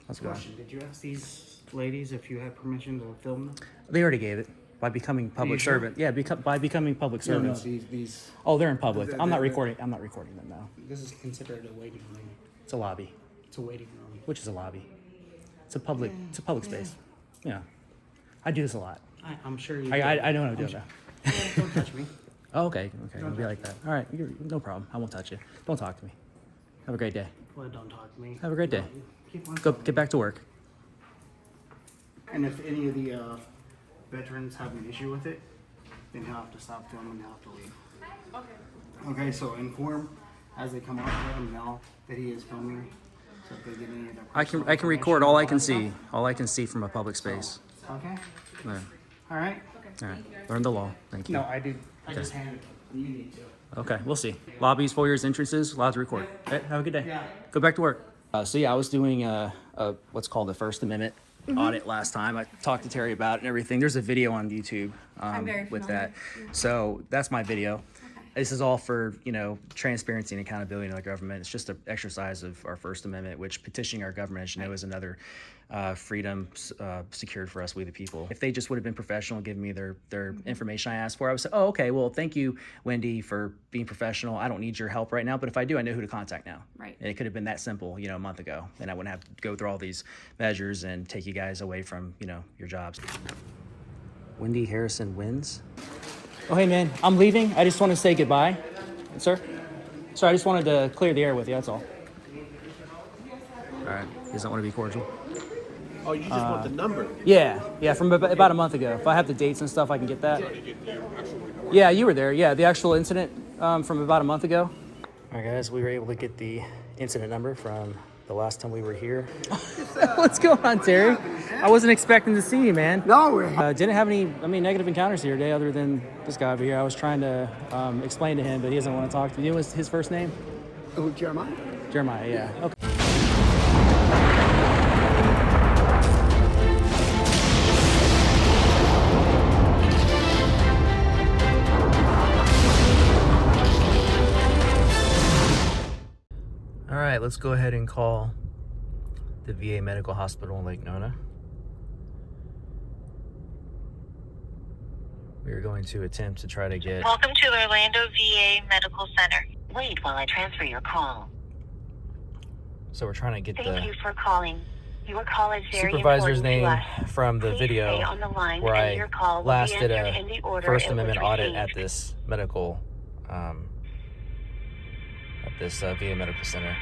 How's it going? Question, did you ask these ladies if you had permission to film them? They already gave it by becoming public servant. Yeah, by becoming public servants. No, these. Oh, they're in public. I'm not recording them now. This is considered a waiting room. It's a lobby. It's a waiting room. Which is a lobby. It's a public space. Yeah. I do this a lot. I'm sure you I know how to do that. Don't touch me. Oh, okay. It'll be like that. All right. No problem. I won't touch you. Don't talk to me. Have a great day. Well, don't talk to me. Have a great day. Keep on Go talking. get back to work. And if any of the veterans have an issue with it, then he'll have to stop filming and he'll have to leave. Okay, so inform as they come up, let them know that he is filming. So if they get any of their I can record all I can see. All I can see from a public space. Okay. Yeah. All right. All right. Learn the law. Thank you. No, I did. I just handed it. You need to. Okay, we'll see. Lobbies, foyers, entrances, allowed to record. Okay, have a good day. Yeah. Go back to work. So yeah, I was doing what's called the First Amendment audit last time. I talked to Terry about it and everything. There's a video on YouTube with that. So that's my video. This is all for, transparency and accountability in the government. It's just an exercise of our First Amendment, which petitioning our government, as you know, is another freedom secured for us, we the people. If they just would have been professional and given me their information I asked for, I would say, oh, okay, well, thank you, Wendy, for being professional. I don't need your help right now, but if I do, I know who to contact now. Right. And it could have been that simple, a month ago, and I wouldn't have to go through all these measures and take you guys away from, your jobs. Wendy Harrison wins. Oh, hey, man, I'm leaving. I just want to say goodbye. Sir? Sorry, I just wanted to clear the air with you, that's all. All right, you guys don't want to be cordial? Oh, you just want the number? Yeah, from about a month ago. If I have the dates and stuff, I can get that. Yeah, you were there. Yeah, the actual incident from about a month ago. All right, guys, we were able to get the incident number from the last time we were here. What's going on, Terry? I wasn't expecting to see you, man. No. Didn't have any, negative encounters here today other than this guy over here. I was trying to explain to him, but he doesn't want to talk to me. What's his first name? Oh, Jeremiah? Jeremiah, yeah. Okay. All right, let's go ahead and call the VA Medical Hospital in Lake Nona. We are going to attempt to try to get... Welcome to Orlando VA Medical Center. Wait while I transfer your call. So we're trying to get Thank you for calling. Your call is very supervisor's important name to us. from the Please video stay on the line where and I your call will last be did answered a in the order First it was Amendment audit at received. this medical, VA Medical Center.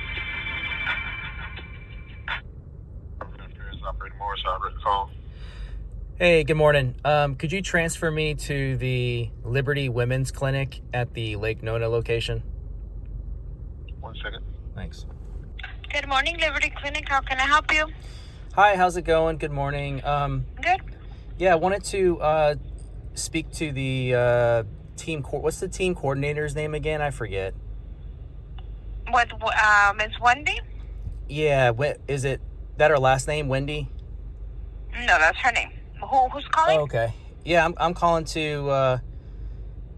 Hey, good morning. Could you transfer me to the Liberty Women's Clinic at the Lake Nona location? 1 second. Thanks. Good morning, Liberty Clinic. How can I help you? Hi, how's it going? Good morning. Good. Yeah, I wanted to speak to the what's the team coordinator's name again? I forget. What, Miss Wendy? Yeah, is it that her last name, Wendy? No, that's her name. Who's calling? Oh, okay. Yeah, I'm calling to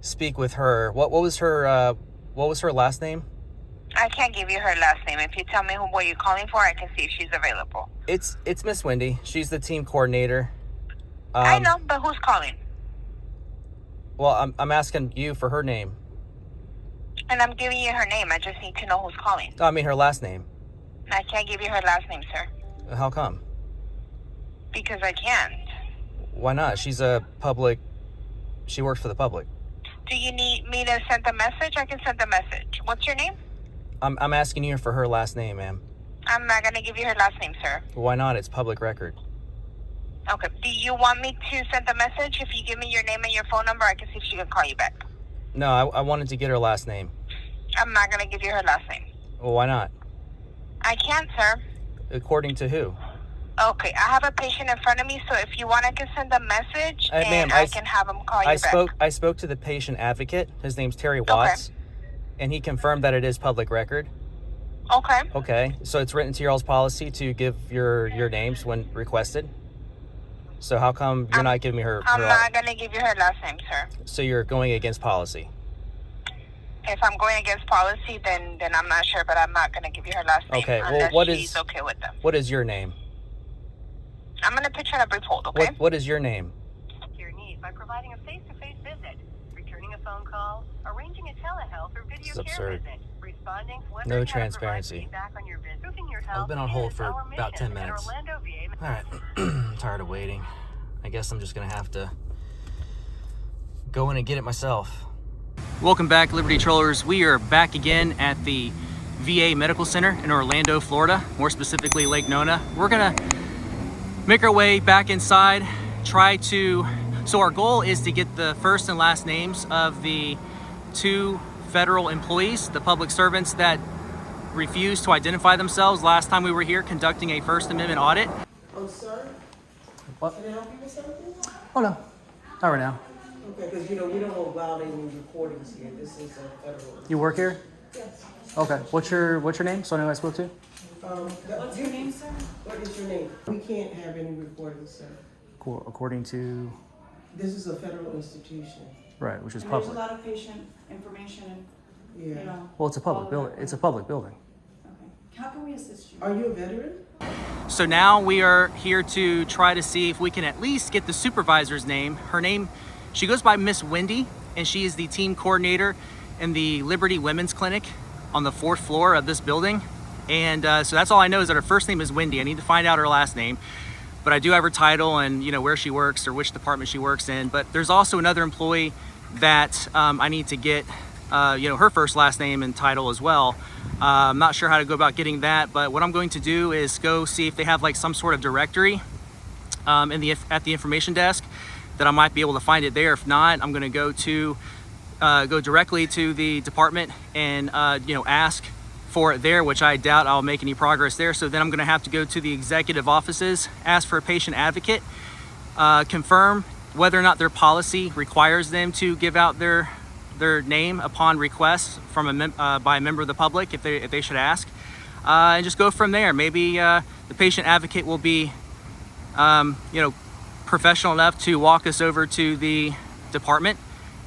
speak with her. What was her last name? I can't give you her last name. If you tell me what you're calling for, I can see if she's available. It's Miss Wendy. She's the team coordinator. I know, but who's calling? Well, I'm asking you for her name. And I'm giving you her name. I just need to know who's calling. I mean her last name. I can't give you her last name, sir. How come? Because I can't. Why not? She works for the public. Do you need me to send a message? I can send a message. What's your name? I'm asking you for her last name, ma'am. I'm not going to give you her last name, sir. Why not? It's public record. Okay. Do you want me to send a message? If you give me your name and your phone number, I can see if she can call you back. No, I wanted to get her last name. I'm not going to give you her last name. Well, why not? I can't, sir. According to who? Okay. I have a patient in front of me, so if you want, I can send a message and ma'am, I can have him call you back. I spoke to the patient advocate. His name's Terry Watts. Okay. And he confirmed that it is public record. Okay. Okay, so it's written to y'all's policy to give your names when requested. So how come you're not giving me her? I'm not going to give you her last name, sir. So you're going against policy. If I'm going against policy, then I'm not sure, but I'm not going to give you her last name Okay, well, unless what she's is okay with them. what is your name? I'm going to put you on a brief hold, okay? What is your name? Your needs by providing a face-to-face visit, returning a phone call, arranging a telehealth or video This is care absurd. visit, responding to whether No you have to provide transparency. feedback on your visit, improving your health. I've been on hold is for our about mission 10 at minutes. Orlando, VA. All right, I'm tired of waiting. I guess I'm just gonna have to go in and get it myself. Welcome back, Liberty Trollers. We are back again at the VA Medical Center in Orlando, Florida, more specifically Lake Nona. We're gonna make our way back inside, so our goal is to get the first and last names of the 2 federal employees, the public servants that refused to identify themselves last time we were here conducting a First Amendment audit. Oh, sir? What? Can I help you with something? Oh no, not right now. Okay, because we don't allow any recordings here. This is a federal. You work here? Yes. Okay. What's your name? So I know who I spoke to. What's your name, sir? What is your name? We can't have any recordings, sir. According to, This is a federal institution. right, which is And there's a public. lot of patient information and, Yeah. you know. Well, it's a public all of building. that. It's a public building. Okay. How can we assist you? Are you a veteran? So now we are here to try to see if we can at least get the supervisor's name. Her name, she goes by Miss Wendy, and she is the team coordinator in the Liberty Women's Clinic on the 4th floor of this building. And so that's all I know is that her first name is Wendy. I need to find out her last name, but I do have her title and where she works or which department she works in. But there's also another employee that I need to get her first, last name and title as well. I'm not sure how to go about getting that, but what I'm going to do is go see if they have like some sort of directory at the information desk that I might be able to find it there. If not, I'm going to go directly to the department and ask for it there, which I doubt I'll make any progress there. So then I'm going to have to go to the executive offices, ask for a patient advocate, confirm whether or not their policy requires them to give out their name upon request from by a member of the public if they should ask, and just go from there. Maybe the patient advocate will be professional enough to walk us over to the department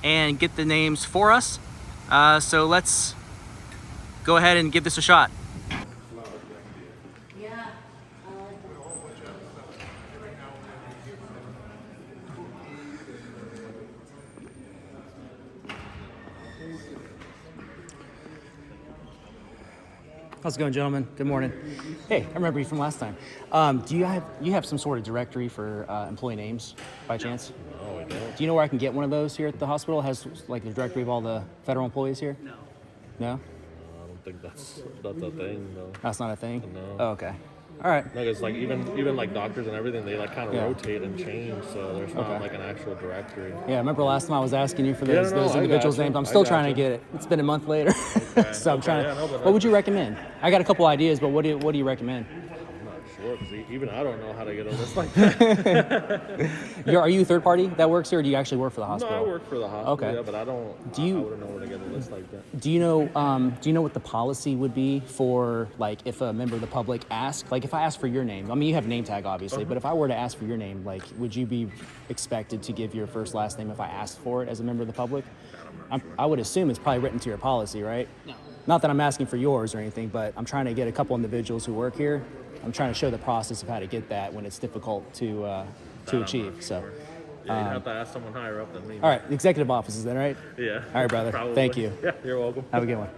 and get the names for us. So let's go ahead and give this a shot. How's it going, gentlemen? Good morning. Hey, I remember you from last time. Do you have some sort of directory for employee names by chance? No, I don't. Do you know where I can get one of those here at the hospital? It has like the directory of all the federal employees here? No. No? I don't think that's a thing, though. That's not a thing? No. Oh, okay. All right. No, because like even like doctors and everything, they like kind of Yeah. rotate and change, so there's not Okay. like an actual directory. Yeah, remember last time I was asking you for Yeah, those, no, those I individuals' gotcha. names. I'm I still trying to gotcha. get it. It's been a month later. So I'm Okay, trying yeah, no, to. but What would you recommend? I got a couple ideas, but what do you recommend? I'm not sure, because even I don't know how to get a list like that. Are you a third party that works here, or do you actually work for the No, hospital? I work for the hospital, Okay. yeah, but I Do wouldn't know where to get a list like that. Do you know what the policy would be for like if a member of the public asks? Like if I ask for your name, I mean you have a name tag obviously, but if I were to ask for your name, like would you be expected to give your first last name if I asked for it as a member of the public? I would assume it's probably written to your policy, right? No. Not that I'm asking for yours or anything, but I'm trying to get a couple individuals who work here. I'm trying to show the process of how to get that when it's difficult to achieve. So. Yeah, you'd have to ask someone higher up than me. All right, executive offices then, right? Yeah. All right, brother. Probably. Thank you. Yeah, you're welcome. Have a good one.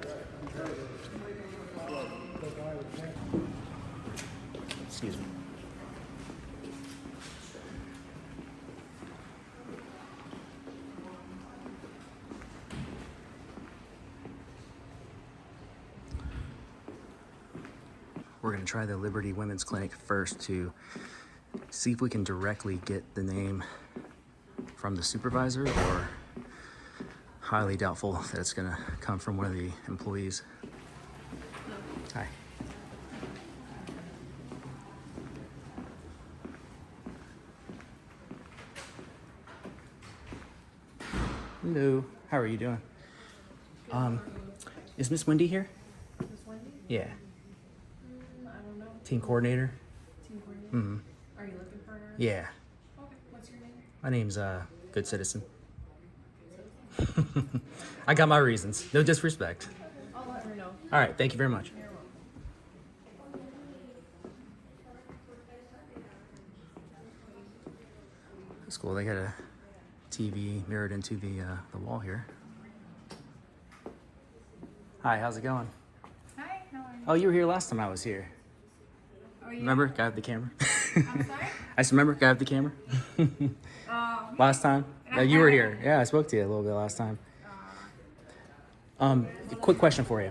Excuse me. We're going to try the Liberty Women's Clinic first to see if we can directly get the name from the supervisor, or highly doubtful that it's going to come from one of the employees. Hi. Hello. How are you doing? Is Miss Wendy here? Miss Wendy? Yeah. I don't know. Team coordinator? Team coordinator? Mm-hmm. Are you looking for her? Yeah. Okay, what's your name? My name's Good Citizen. I got my reasons. No disrespect. I'll let her know. All right. Thank you very much. You're welcome. It's cool. They got a TV mirrored into the wall here. Hi, how's it going? Hi, how are you? Oh, you were here last time I was here. Oh, yeah. Remember? Guy with the camera. I'm sorry? I just remember guy with the camera. Last time? No, you were here. Yeah, I spoke to you a little bit last time. A quick question for you.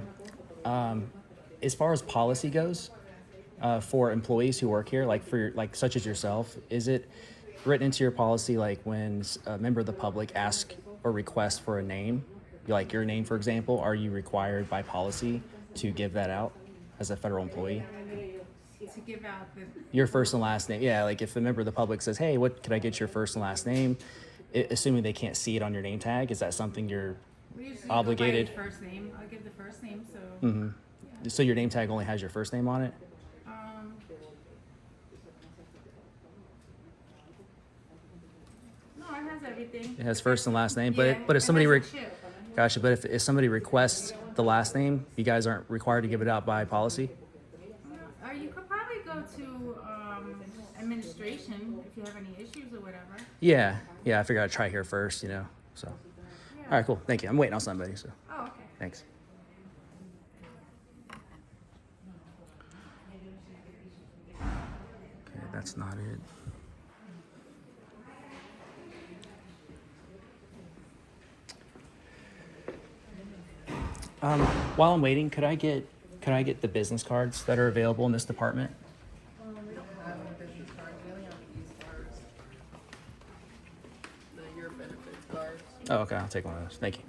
As far as policy goes, for employees who work here, like such as yourself, is it written into your policy like when a member of the public asks or requests for a name, like your name, for example, are you required by policy to give that out as a federal employee? To give out the... Your first and last name. Yeah, like if a member of the public says, hey, what could I get your first and last name? Assuming they can't see it on your name tag, is that something you're We usually obligated? Go by first name. I'll give the first name, so... Mm-hmm. So your name tag only has your first name on it? No, it has everything. It has first and last name, Yeah, but if somebody it has a chip. gotcha, but if somebody requests the last name, you guys aren't required to give it out by policy? Or you could probably go to administration if you have any issues or whatever. Yeah, I figured I'd try here first, you know. So, Yeah. all right, cool. Thank you. I'm waiting on somebody. So, Oh, okay. thanks. Okay, that's not it. While I'm waiting, could I get the business cards that are available in this department? We don't have any business cards, we only have these cards. Your benefits cards. Oh, okay. I'll take one of those. Thank you.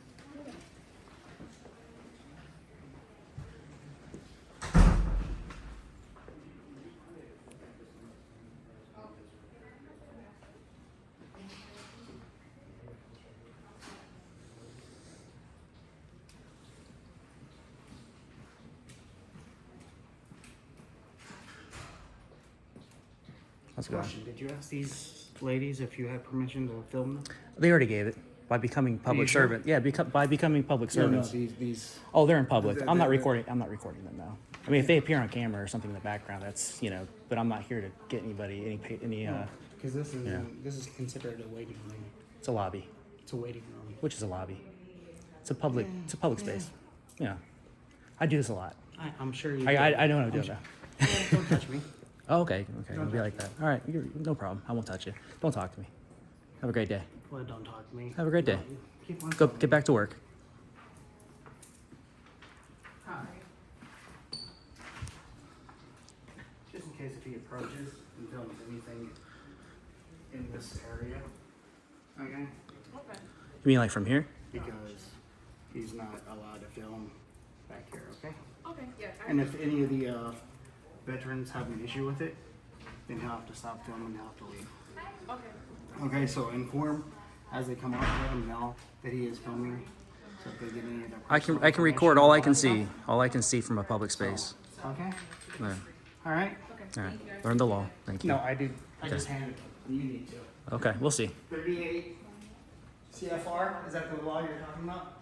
How's it going? Question, did you ask these ladies if you had permission to film them? They already gave it by becoming public sure? servant. Yeah, by becoming public servants. these. Oh, they're in public. The- I'm not the- recording. I'm not recording them now. I mean, if they appear on camera or something in the background, that's, you know. But I'm not here to get anybody any. Because this is Yeah. this is considered a waiting room. It's a lobby, It's a waiting room. which is a lobby. It's a public. It's a public space. Yeah, I do this a lot. I'm sure you. I know what I'm doing now. Don't touch me. Oh, okay. It'll be like that. All right. No problem. I won't touch you. Don't talk to me. Have a great day. Well, don't talk to me. Have a great day. Keep on Go talking. get back to work. Just in case if he approaches and films anything in this area, okay? You mean like from here? Because he's not allowed to film back here, okay? Okay, yeah. And if any of the veterans have an issue with it, then he'll have to stop filming and he'll have to leave. Okay. Okay, so inform as they come up, let them know that he is filming. So if they get any of their I can personal record all I can information, see. All I can see from a public space. Okay, Yeah. all right? All right. Learn the law. Thank you. No, I do. I just handed it. You need to. Okay, we'll see. 38 CFR, is that the law you're talking about?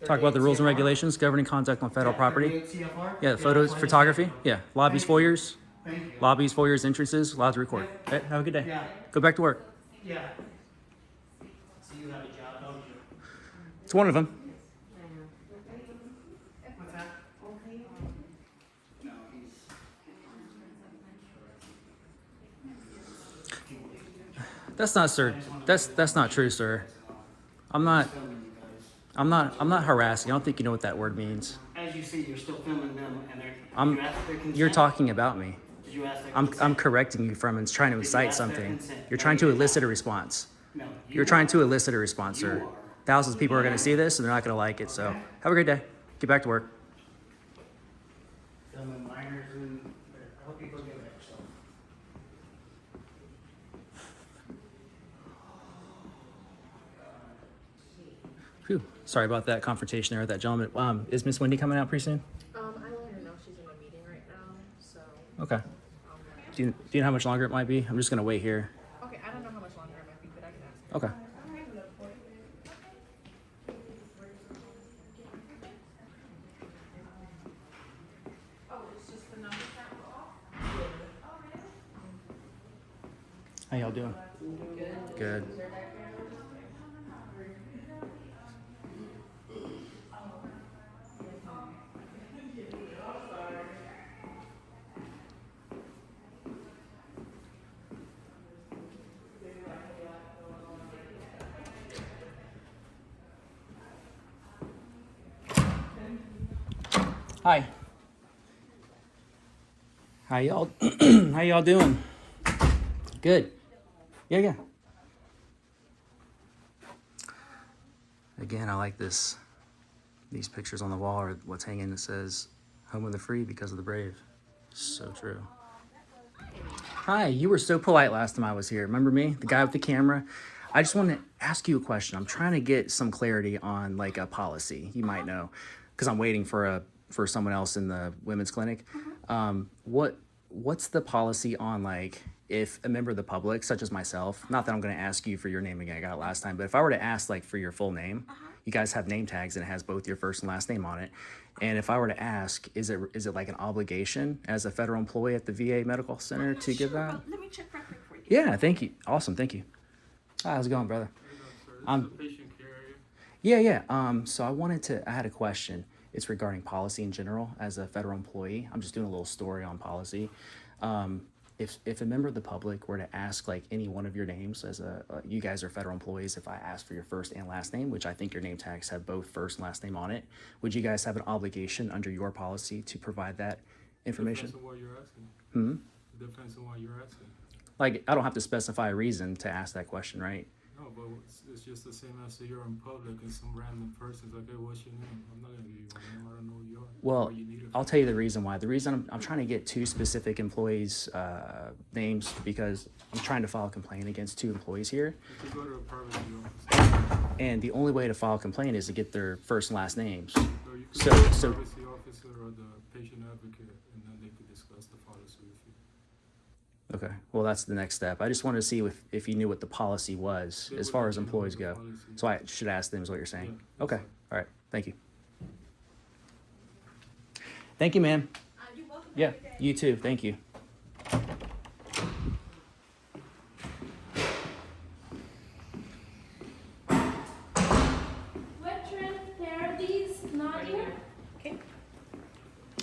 Talk about the 38 rules and CFR? regulations governing contact on federal Yeah, property. 38 CFR? Yeah, that's photos, what I photography. said. Yeah, lobbies, Thank you. foyers, Thank you. lobbies, foyers, entrances, allowed to record. Okay, have a good day. Yeah. Go back to work. Yeah. So you have a job, don't you? It's one of them. What's that? No, he's. That's not, sir. That's not true, sir. I'm not harassing. I don't think you know what that word means. As you see, you're still filming them, and they're. I'm. you ask their consent? You're talking about me. Did you ask their I'm consent? correcting you from and trying to you incite ask their something. consent? You're No, trying you to did elicit not. a response. No. You're trying to elicit a response, You sir. are. Thousands of people are going to see this and they're not going to like it. So have a great day. Get back to work. Filming minors and. I hope you go get it. So. Phew. Sorry about that confrontation there with that gentleman. Is Miss Wendy coming out pretty soon? I let her know she's in a meeting right now, so. Okay. Do you know how much longer it might be? I'm just going to wait here. Okay, I don't know how much longer it might be, but I can ask her. Okay. How y'all doing? Good. Hi. How y'all how y'all doing? Good. Yeah. Again, I like these pictures on the wall, or what's hanging that says home of the free because of the brave. So true. Hi, you were so polite last time I was here. Remember me? The guy with the camera? I just want to ask you a question. I'm trying to get some clarity on like a policy. You might know, because I'm waiting for someone else in the women's clinic. What's the policy on like if a member of the public, such as myself, not that I'm going to ask you for your name again, I got it last time, but if I were to ask like for your full name, you guys have name tags and it has both your first and last name on it. And if I were to ask, is it like an obligation as a federal employee at the VA Medical Center to give that? Let me check real quick for you. Yeah, thank you. Awesome, thank you. Hi, how's it going, brother? Yeah. So I had a question. It's regarding policy in general as a federal employee. I'm just doing a little story on policy. If a member of the public were to ask like any one of your names as you guys are federal employees, if I asked for your first and last name, which I think your name tags have both first and last name on it, would you guys have an obligation under your policy to provide that information? Depends on what you're asking. Hmm? Depends on what you're asking. Like, I don't have to specify a reason to ask that question, right? No, but it's just the same as you're in public and some random person's like, hey, what's your name? I'm not gonna give you my name. I don't know who you are. Well, What you need it I'll for. tell you the reason why. The reason I'm trying to get two specific employees' names because I'm trying to file a complaint against two employees here. If you go to a private office, And the only way to file a complaint is to get their first and last names. or you could So- go to the so- privacy officer or the patient advocate, and then they could discuss the policy with you. Okay, well, that's the next step. I just wanted to see if you knew what the policy was They as would far let as you know employees the go. policy. So I should ask them is what you're saying? Yeah, that's Okay, fine. all right, thank you. Thank you, ma'am. You're welcome. Yeah, you too, thank you. What trend pair are these? Not here? Okay.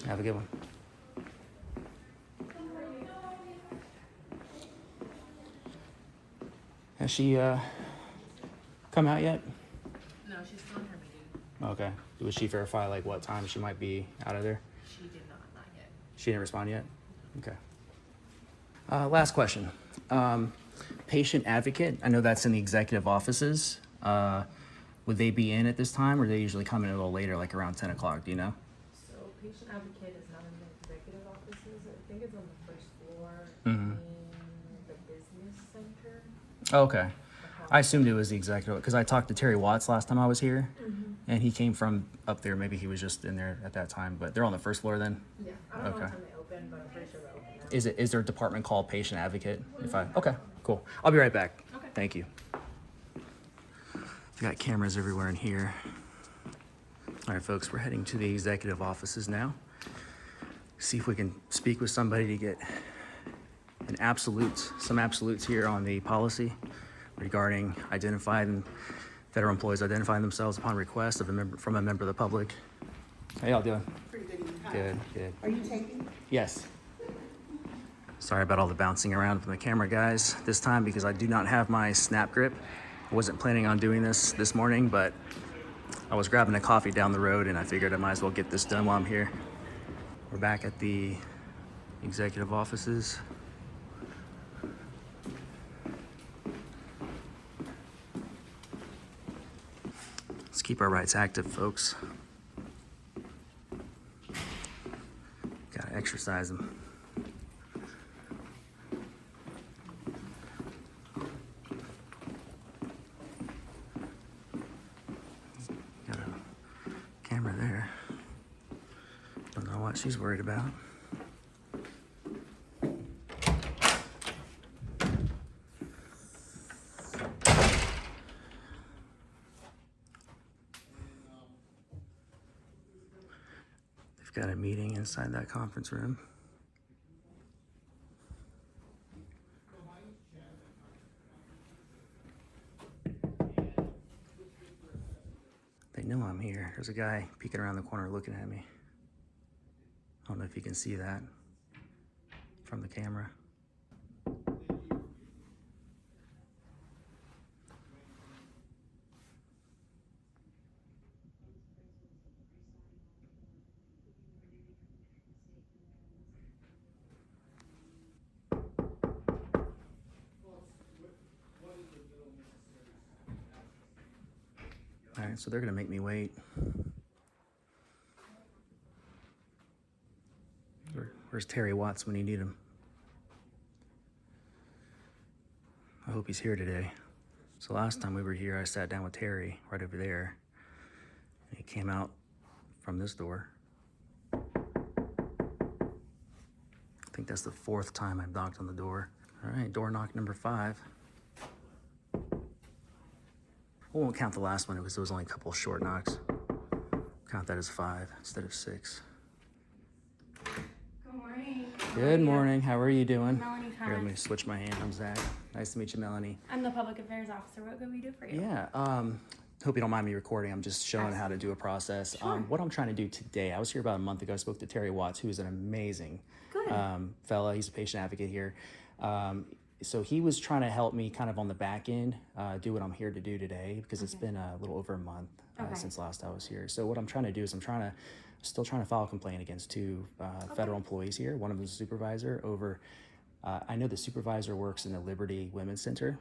Have a good one. Has she come out yet? No, she's still in her meeting. Okay. Would she verify like what time she might be out of there? She did not yet. She didn't respond yet? Okay. Last question. Patient advocate, I know that's in the executive offices. Would they be in at this time or they usually come in a little later, like around 10 o'clock, do you know? So patient advocate is not in the executive offices. I think it's on the first floor Mhm. in the business center. Okay. I assumed it was the executive, because I talked to Terry Watts last time I was here, and he came from up there. Maybe he was just in there at that time, but they're on the first floor then? Yeah, I don't know Okay. what time they open, but I'm pretty sure they're open now. Is there a department called patient advocate? Okay, cool. I'll be right back. Okay. Thank you. We got cameras everywhere in here. All right, folks, we're heading to the executive offices now. See if we can speak with somebody to get some absolutes here on the policy regarding federal employees identifying themselves upon request from a member of the public. How y'all doing? Pretty good evening. Hi. Good. Are you taking? Yes. Sorry about all the bouncing around from the camera, guys, this time because I do not have my snap grip. I wasn't planning on doing this morning, but I was grabbing a coffee down the road and I figured I might as well get this done while I'm here. We're back at the executive offices. Let's keep our rights active, folks. Gotta exercise them. Got a camera there. Don't know what she's worried about. They've got a meeting inside that conference room. here. There's a guy peeking around the corner looking at me. I don't know if you can see that from the camera. All right, so they're gonna make me wait. Where's Terry Watts when you need him? I hope he's here today. So last time we were here, I sat down with Terry right over there. And he came out from this door. I think that's the 4th time I've knocked on the door. All right, door knock number 5. I won't count the last one because it was only a couple of short knocks. Count that as 5 instead of 6. Good morning. Good morning. How are you doing? Melanie Here, let me switch my hand. I'm Zach. Nice to meet you, Melanie. I'm the public affairs officer. What can we do for you? Yeah. Hope you don't mind me recording. I'm just showing how to do a process. Sure. What I'm trying to do today, I was here about a month ago. I spoke to Terry Watts, who is an amazing fella. He's a patient advocate here. So he was trying to help me kind of on the back end do what I'm here to do today because it's been a little over a month since last I was here. So what I'm trying to do is still trying to file a complaint against 2 federal employees here. One of them is a supervisor over, I know the supervisor works in the Liberty Women's Center.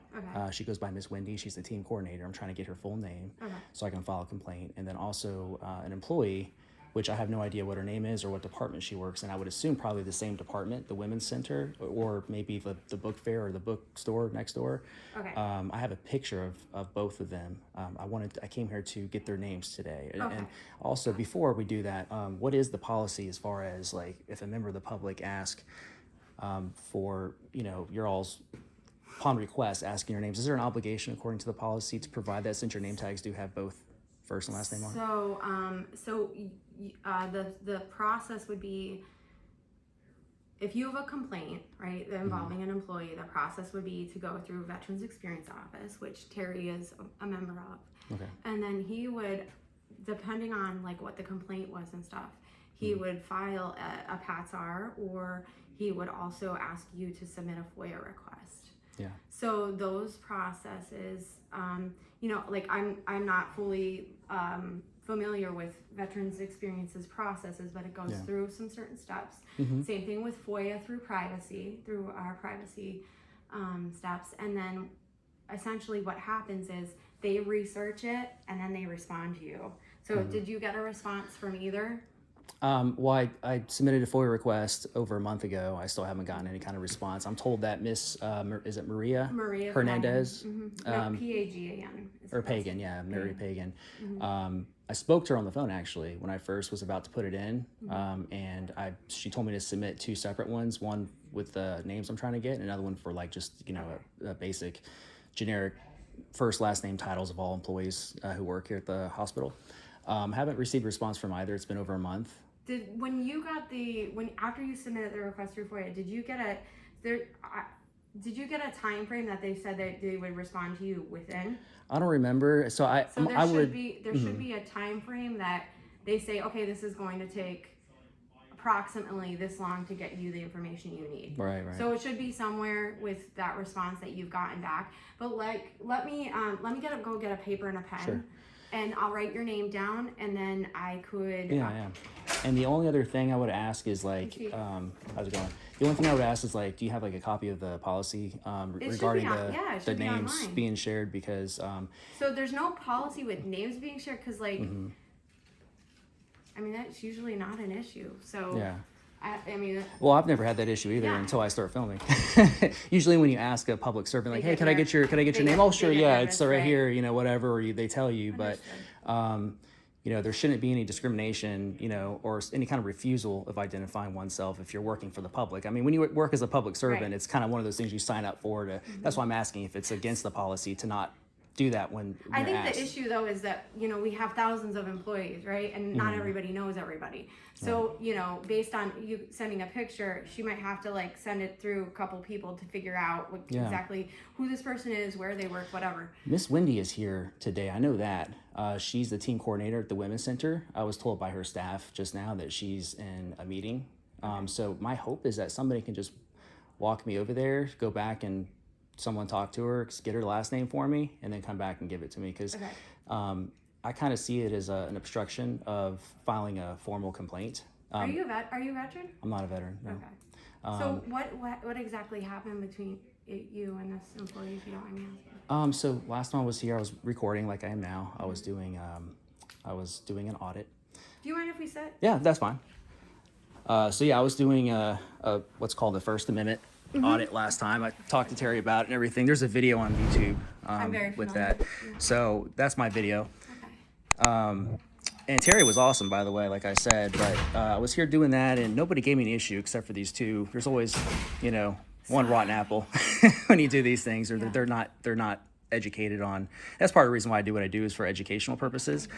She goes by Miss Wendy. She's the team coordinator. I'm trying to get her full name so I can file a complaint. And then also an employee, which I have no idea what her name is or what department she works in. I would assume probably the same department, the Women's Center, or maybe the book fair or the bookstore next door. I have a picture of both of them. I came here to get their names today. And also, before we do that, what is the policy as far as like if a member of the public asks for, your all's upon request asking your names, is there an obligation according to the policy to provide that since your name tags do have both first and last name on? The process would be if you have a complaint, right, involving an employee, the process would be to go through Veterans Experience Office, which Terry is a member of. And then he would, depending on like what the complaint was and stuff, he would file a PATSR, or he would also ask you to submit a FOIA request. So those processes, like I'm not fully familiar with Veterans Experiences processes, but it goes through some certain steps. Same thing with FOIA through our privacy steps. And then essentially what happens is they research it and then they respond to you. So did you get a response from either? Well, I submitted a FOIA request over a month ago. I still haven't gotten any kind of response. I'm told that Miss, is it Maria Hernandez? Pagan. Or Pagan, yeah, Mary Pagan. I spoke to her on the phone actually when I first was about to put it in, and she told me to submit 2 separate ones, one with the names I'm trying to get, and another one for like just a basic, generic first last name titles of all employees who work here at the hospital. Haven't received a response from either. It's been over a month. After you submitted the request through FOIA, did you get a time frame that they said that they would respond to you within? I don't remember. So there should be a time frame that they say, okay, this is going to take approximately this long to get you the information you need. Right. So it should be somewhere with that response that you've gotten back. But let me go get a paper and a pen. Sure. And I'll write your name down, and then I could. Yeah. And the only other thing I would ask is like, how's it going? The only thing I would ask is like, do you have like a copy of the policy regarding the names being shared? Because so there's no policy with names being shared because like, I mean that's usually not an issue. So yeah. I mean. Well, I've never had that issue either until I start filming. Usually, when you ask a public servant, like, "Hey, can I get your name?" Oh, sure, yeah, it's right here, whatever, or they tell you. But, there shouldn't be any discrimination, or any kind of refusal of identifying oneself if you're working for the public. I mean, when you work as a public servant, it's kind of one of those things you sign up for. That's why I'm asking if it's against the policy to not do that when I you're think asked. the issue though is that, you know, we have thousands of employees, right? And not everybody knows everybody. So, you know, based on you sending a picture, she might have to like send it through a couple people to figure out what exactly who this person is, where they work, whatever. Miss Wendy is here today. I know that. She's the team coordinator at the Women's Center. I was told by her staff just now that she's in a meeting. So my hope is that somebody can just walk me over there, go back and someone talk to her, get her last name for me, and then come back and give it to me. Because I kind of see it as an obstruction of filing a formal complaint. Are you a veteran? I'm not a veteran, no. Okay. So what exactly happened between you and this employee, if you don't mind me asking? So last time I was here, I was recording like I am now. I was doing an audit. Do you mind if we sit? Yeah, that's fine. So yeah, I was doing a what's called the First Amendment audit last time. I talked to Terry about it and everything. There's a video on YouTube I'm very with familiar. that. So that's my video. Okay. And Terry was awesome, by the way, like I said. But I was here doing that, and nobody gave me an issue except for these two. There's always, you know, one rotten apple when you do these things, or they're not educated on. That's part of the reason why I do what I do is for educational purposes.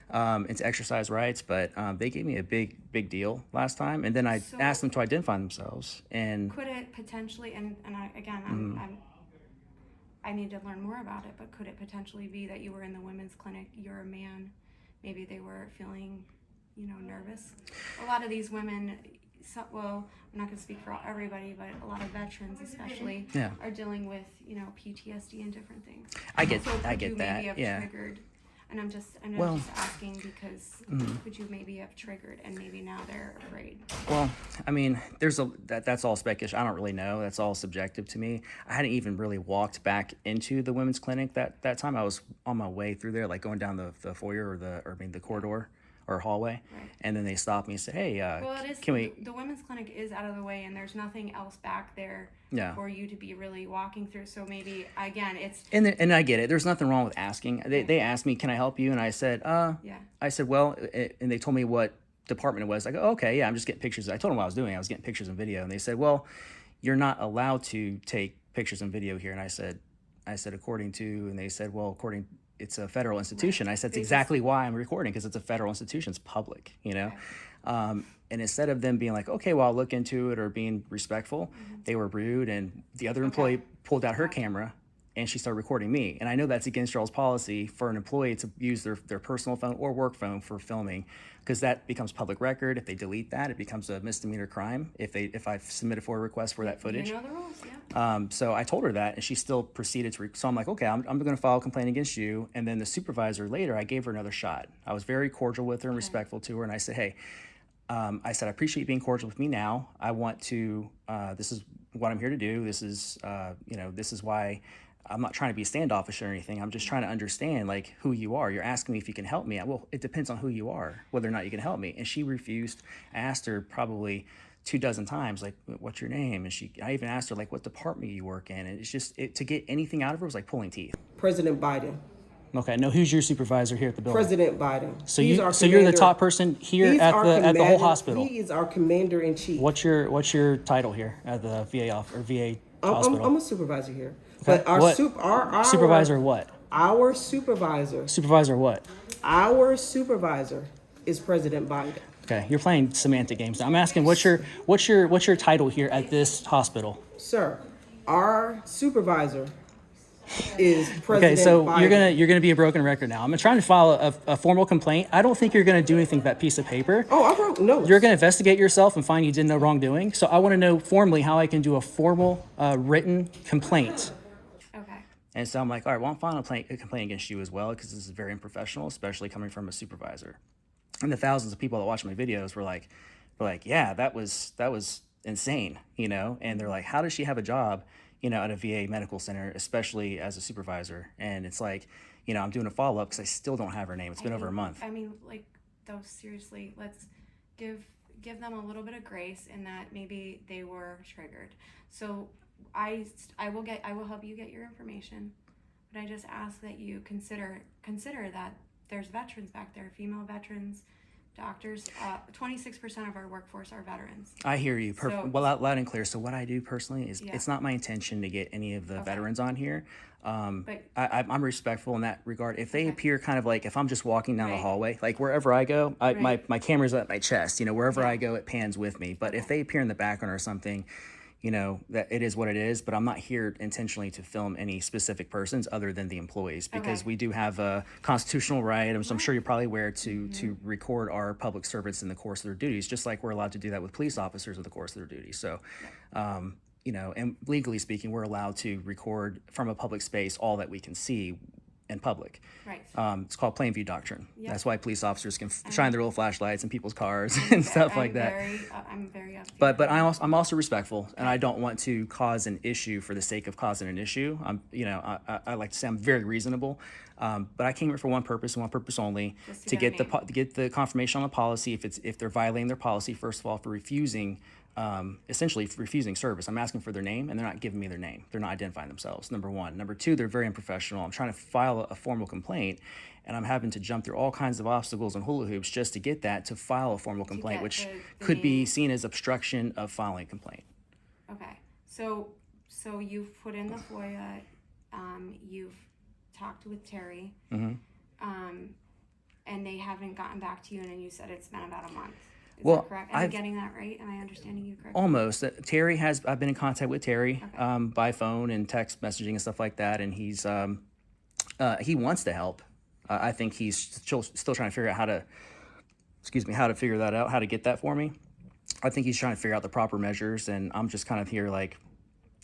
And to exercise rights, but they gave me a big deal last time, and then I asked them to identify themselves. And could it potentially, and I need to learn more about it, but could it potentially be that you were in the women's clinic, you're a man, maybe they were feeling, you know, nervous? A lot of these women, well, I'm not going to speak for everybody, but a lot of veterans especially are dealing with, you know, PTSD and different things. I get so could I you get maybe that. have triggered, and I'm just asking because could you maybe have triggered and maybe now they're afraid? Well, I mean, that's all speculation. I don't really know. That's all subjective to me. I hadn't even really walked back into the women's clinic that time. I was on my way through there, like going down the foyer the corridor or hallway, and then they stopped me and said, "Hey, can we?" The women's clinic is out of the way, and there's nothing else back there for you to be really walking through. So maybe again, it's and I get it. There's nothing wrong with asking. They asked me, "Can I help you?" And I said, I said, "Well," and they told me what department it was. I go, "Okay, yeah, I'm just getting pictures." I told them what I was doing. I was getting pictures and video, and they said, "Well, you're not allowed to take pictures and video here." And I said, according to, and they said, "Well, it's a federal institution." I said, "That's exactly why I'm recording, because it's a federal institution. It's public, you know." And instead of them being like, "Okay, well, I'll look into it," or being respectful, they were rude. And the other employee pulled out her camera and she started recording me. And I know that's against y'all's policy for an employee to use their personal phone or work phone for filming, because that becomes public record. If they delete that, it becomes a misdemeanor crime if I submit a FOIA request for that footage. You know the rules, yeah. So I told her that, and she still proceeded to. So I'm like, okay, I'm going to file a complaint against you. And then the supervisor later, I gave her another shot. I was very cordial with her and respectful to her, and I said, "Hey," I said, "I appreciate you being cordial with me now. I want to. This is what I'm here to do. This is, this is why." I'm not trying to be standoffish or anything. I'm just trying to understand, like, who you are. You're asking me if you can help me. Well, it depends on who you are, whether or not you can help me. And she refused. I asked her probably 24 times, like, "What's your name?" And I even asked her, like, "What department you work in?" And it's just, to get anything out of her was like pulling teeth. President Biden. Okay, no, who's your supervisor here at the building? President Biden. So you're the top person here at the whole hospital. He is our commander in chief. What's your title here at the VA hospital? I'm a supervisor here. Okay. But our supervisor what? Our supervisor. Supervisor what? Our supervisor is President Biden. Okay, you're playing semantic games. I'm asking what's your title here at this hospital? Sir, our supervisor is President Okay, so Biden. you're gonna be a broken record now. I'm trying to file a formal complaint. I don't think you're gonna do anything with that piece of paper. Oh, I wrote notes. You're gonna investigate yourself and find you did no wrongdoing. So I want to know formally how I can do a formal written complaint. Okay. And so I'm like, all right, well, I'm filing a complaint against you as well, because this is very unprofessional, especially coming from a supervisor. And the thousands of people that watch my videos were like, yeah, that was insane, you know. And they're like, how does she have a job, you know, at a VA medical center, especially as a supervisor? And it's like, you know, I'm doing a follow-up because I still don't have her name. It's been over a month. I mean, like, though, seriously, let's give them a little bit of grace in that maybe they were triggered. So I will help you get your information, but I just ask that you consider that there's veterans back there, female veterans, doctors. 26% of our workforce are veterans. I hear you. So- Well, loud and clear. So what I do personally is it's not my intention to get any of the veterans on here. But- I'm respectful in that regard. If they appear kind of like if I'm just walking down the Right. hallway, like wherever I go, my camera's at my chest. Wherever Yeah. I go, it pans with me. But if they appear in the background or something, that it is what it is. But I'm not here intentionally to film any specific persons other than the employees because Okay. we do have a constitutional right. I'm sure you're probably aware to record our public servants in the course of their duties, just like we're allowed to do that with police officers in the course of their duties. So, and legally speaking, we're allowed to record from a public space all that we can see in public. Right. It's called plain view doctrine. Yep. That's why police officers can shine their little flashlights in people's cars and stuff like that. I'm very up. But I'm also respectful, and I don't want to cause an issue for the sake of causing an issue. I like to say I'm very reasonable, but I came here for one purpose and one purpose only: Just to get get a name. to get the confirmation on the policy if they're violating their policy. First of all, for refusing. Essentially refusing service. I'm asking for their name and they're not giving me their name. They're not identifying themselves, number one. Number two, they're very unprofessional. I'm trying to file a formal complaint and I'm having to jump through all kinds of obstacles and hula hoops just to get that, to file a formal complaint, get which the could be name. seen as obstruction of filing a complaint. Okay. So you've put in the FOIA, you've talked with Terry, and they haven't gotten back to you, and then you said it's been about a month. Is Well, that correct? Am I getting that right? Am I understanding you correctly? Almost. I've been in contact with Terry Okay. by phone and text messaging and stuff like that, and he's he wants to help. I think he's still trying to figure out how to figure that out, how to get that for me. I think he's trying to figure out the proper measures, and I'm just kind of here like,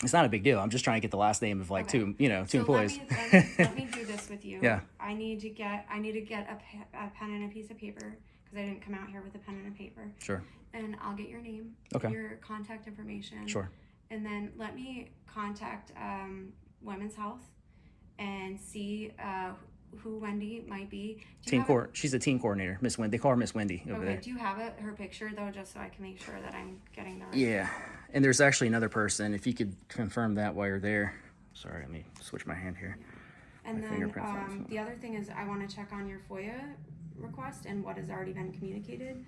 it's not a big deal. I'm just trying to get the last name of like two employees. Let me do this with you. Yeah. I need to get a pen and a piece of paper because I didn't come out here with a pen and a paper. Sure. And I'll get your name, Okay. your contact information. Sure. And then let me contact Women's Health and see who Wendy might be. She's a team coordinator, Miss Wendy. They call her Miss Wendy over Okay. there. Do you have her picture though, just so I can make sure that I'm getting the right? Yeah. And there's actually another person. If you could confirm that while you're there. Sorry, let me switch my hand here. And My then fingerprints on this the other thing is I want to check on your FOIA request and what has already been communicated.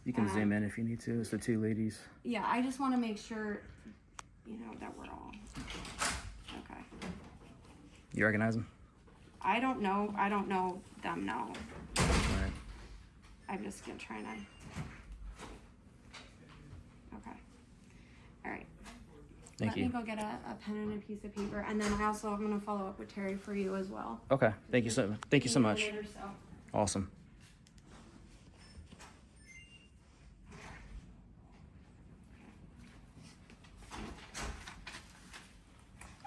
You can zoom in if you need to. It's the two ladies. Yeah, I just want to make sure, that we're all okay. You recognize them? I don't know them, no. All right. I'm just trying to. Okay. All right. Thank you. Let me go get a pen and a piece of paper, and then I also am gonna follow up with Terry for you as well. Okay. Thank you so much. Later, so. Awesome.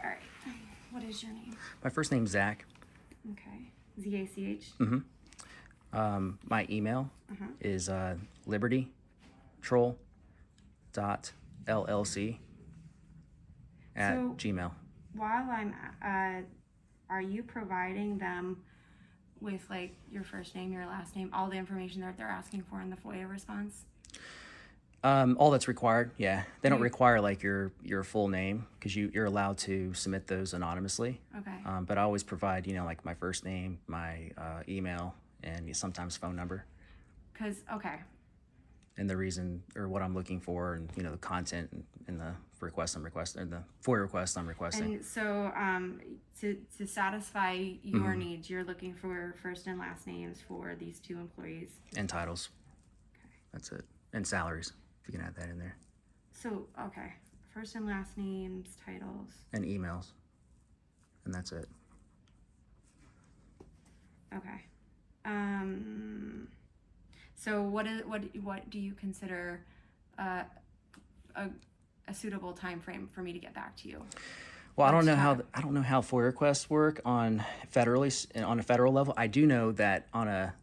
All right. What is your name? My first name's Zach. Okay. Z-A-C-H. My email is libertytroll.llc at So- Gmail. While I'm, are you providing them with like your first name, your last name, all the information that they're asking for in the FOIA response? All that's required, yeah. They don't require like your full name because you're allowed to submit those anonymously. Okay. But I always provide, like my first name, my email, and sometimes phone number, Okay. and the reason or what I'm looking for, and the content and the request I'm requesting, or the FOIA request I'm requesting. And so, to satisfy your needs, you're looking for first and last names for these two employees. And titles. That's it. And salaries, if you can add that in there. So, okay, first and last names, titles. And emails. And that's it. Okay. So what do you consider a suitable time frame for me to get back to you? Well, I don't know how FOIA requests work on a federal level. I do know that on a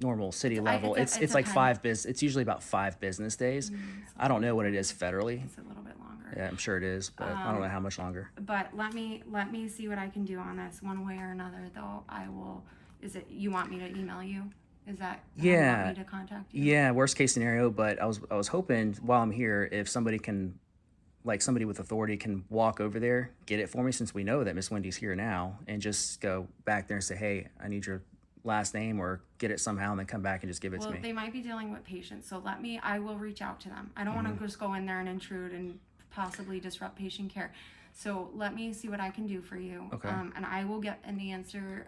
normal city level, it's like it's usually about 5 business days. I don't know what it is federally. It's a little bit longer. Yeah, I'm sure it is, but I don't know how much longer. But let me see what I can do on this one way or another. Though I will. Is it you want me to email you? Is that how you want me to contact you? Yeah, worst case scenario. But I was hoping while I'm here, if somebody with authority can walk over there, get it for me, since we know that Miss Wendy's here now, and just go back there and say, hey, I need your last name or get it somehow and then come back and just give it to me? They might be dealing with patients, so I will reach out to them. I don't want to just go in there and intrude and possibly disrupt patient care. So let me see what I can do for you. Okay. And I will get an answer.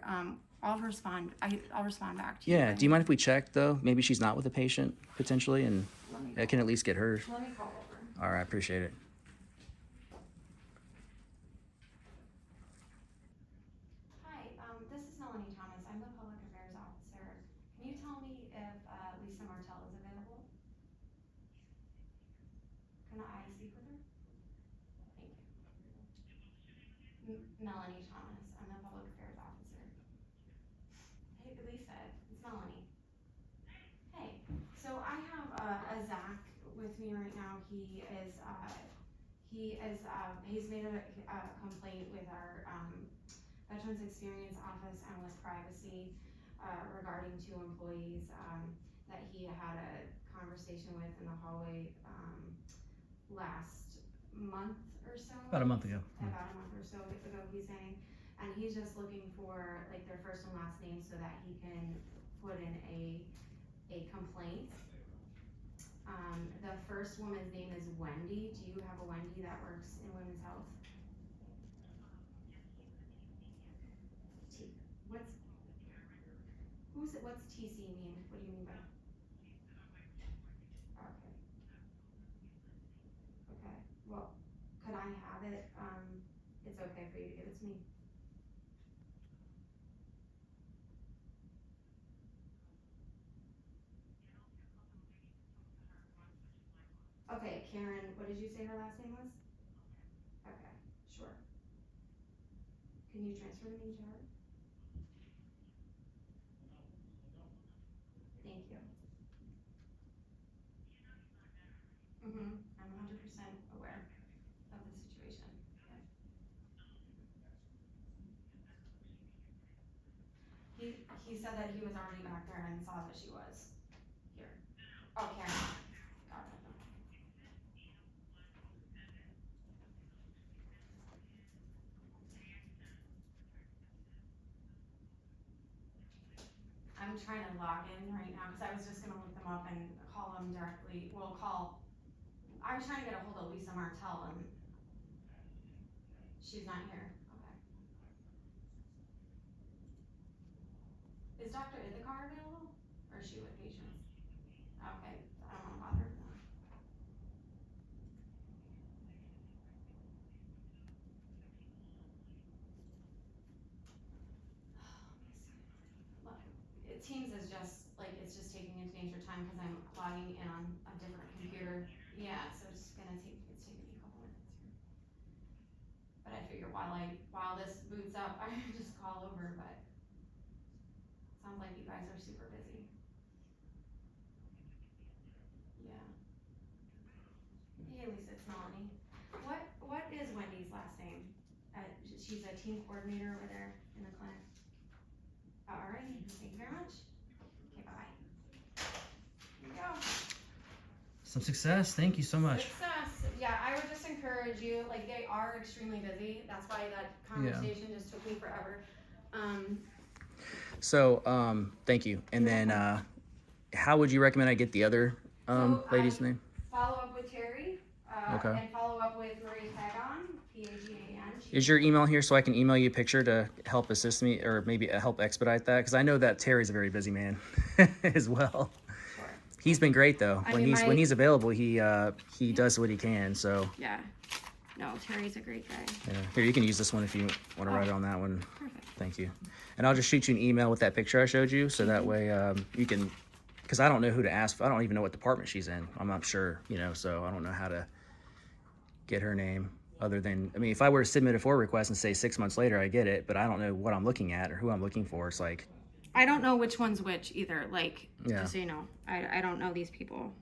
I'll respond. I'll respond back to you. Yeah. Do you mind if we check though? Maybe she's not with a patient potentially, and I can at least get hers. Let me call over. All right. I appreciate it. Hi, this is Melanie Thomas. I'm the Public Affairs Officer. Can you tell me if Lisa Martell is available? Can I speak with her? Thank you. Melanie Thomas. I'm the Public Affairs Officer. Hey, Lisa. It's Melanie. Hey. So I have a Zach with me right now. He's made a complaint with our Veterans Experience Office and with privacy regarding 2 employees that he had a conversation with in the hallway last month or so. About a month ago. About a month or so ago, he's saying. And he's just looking for like their first and last name so that he can put in a complaint. The first woman's name is Wendy. Do you have a Wendy that works in women's health? What's TC mean? What do you mean by? Okay. Okay. Well, could I have it? It's okay for you to give it to me. Okay, Karen, what did you say her last name was? Okay, sure. Can you transfer me to her? Thank you. I'm 100% aware of the situation. Yeah. He said that he was already back there and saw that she was here. Oh, Karen. Got it. I'm trying to log in right now because I was just gonna look them up and call them directly. I was trying to get a hold of Lisa Martell and she's not here. Okay. Is Dr. Idhikar available? Or is she with patients? Okay, I don't wanna bother her then. Teams is just like it's just taking infinite time because I'm logging in on a different computer. Yeah, so it's taking me a couple minutes here. But I figure while this boots up, I just call over. But sounds like you guys are super busy. Yeah. Hey, Lisa, it's Melanie. What is Wendy's last name? She's a team coordinator over there in the clinic. Alright, thank you very much. Okay, bye-bye. Here we go. Some success. Thank you so much. Success. Yeah, I would just encourage you, like they are extremely busy. That's why that conversation just took me forever. So, thank you. And then, how would you recommend I get the other lady's name? Follow up with Terry. Okay. And follow up with Marie Pagan, Pagan. Is your email here so I can email you a picture to help assist me or maybe help expedite that? Because I know that Terry's a very busy man as well. Sure. He's been great though. I When mean, when he's available, he does what he can. So yeah. No, Terry's a great guy. yeah. Here, you can use this one if you want to write it on that one. Perfect. Thank you. And I'll just shoot you an email with that picture I showed you, so that way you can. Because I don't know who to ask. I don't even know what department she's in. I'm not sure, so I don't know how to get her name. Other than, if I were to submit a FOIA request and say 6 months later, I get it, but I don't know what I'm looking at or who I'm looking for. It's like, I don't know which one's which either. Like, yeah. just so you know, I don't know these people.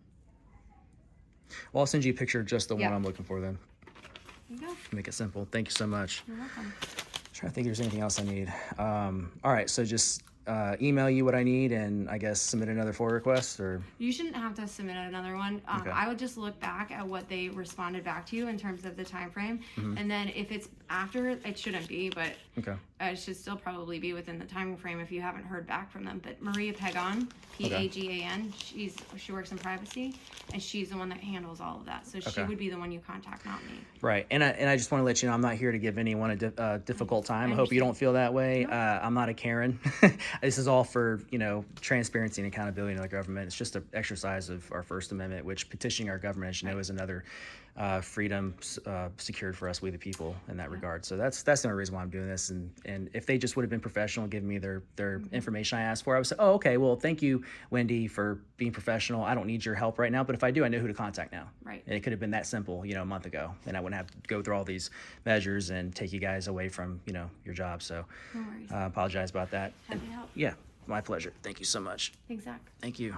Well, I'll send you a picture of just the Yeah. one I'm looking for then. There you go. Make it simple. Thank you so much. You're welcome. Trying to think if there's anything else I need. All right, so just email you what I need and I guess submit another FOIA request or. You shouldn't have to submit another one. Okay. I would just look back at what they responded back to you in terms of the time frame, and then if it's after, it shouldn't be, but Okay. it should still probably be within the time frame if you haven't heard back from them. But Maria Pagan, Pagan, she works in privacy, and she's the one that handles all of that. So she would be the one you contact, not me. Right, and I just want to let you know I'm not here to give anyone a difficult time. I hope you don't feel that way. No. I'm not a Karen. This is all for transparency and accountability in the government. It's just an exercise of our First Amendment, which petitioning our government, as you know, is another freedom secured for us, we the people, in that regard. So that's the only reason why I'm doing this. And if they just would have been professional and given me their information I asked for, I would say, oh, okay, well, thank you, Wendy, for being professional. I don't need your help right now, but if I do, I know who to contact now. Right. And it could have been that simple, a month ago, and I wouldn't have to go through all these measures and take you guys away from, your job. So no worries. I apologize about that. Happy to help. Yeah, my pleasure. Thank you so much. Exactly. Thank you.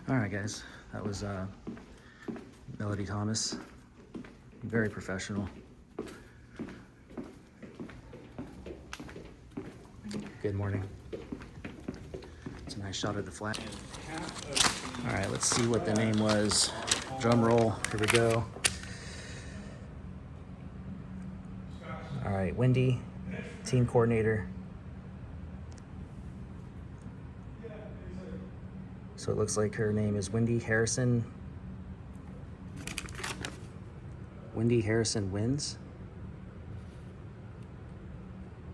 All right, guys, that was Melody Thomas, very professional. Good morning. It's a nice shot of the flag. All right, let's see what the name was. Drum roll, here we go. All right, Wendy, team coordinator. So it looks like her name is Wendy Harrison. Wendy Harrison wins.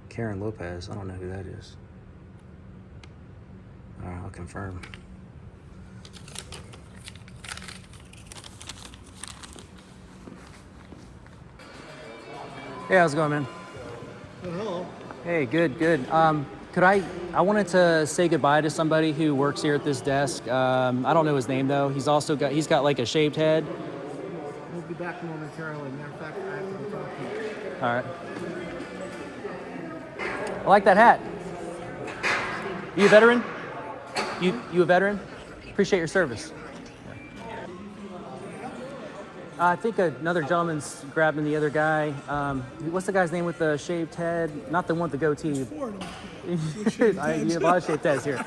Karen Lopez, I don't know who that is. All right, I'll confirm. Hey, how's it going, man? Oh, hello. Hey, good. I wanted to say goodbye to somebody who works here at this desk. I don't know his name though. He's got like a shaved head. We'll be back momentarily. Matter of fact, I have to talk to you. All right. I like that hat. You a veteran? You a veteran? Appreciate your service. I think another gentleman's grabbing the other guy. What's the guy's name with the shaved head? Not the one with the goatee. There's four of them. You have a lot of shaved heads here.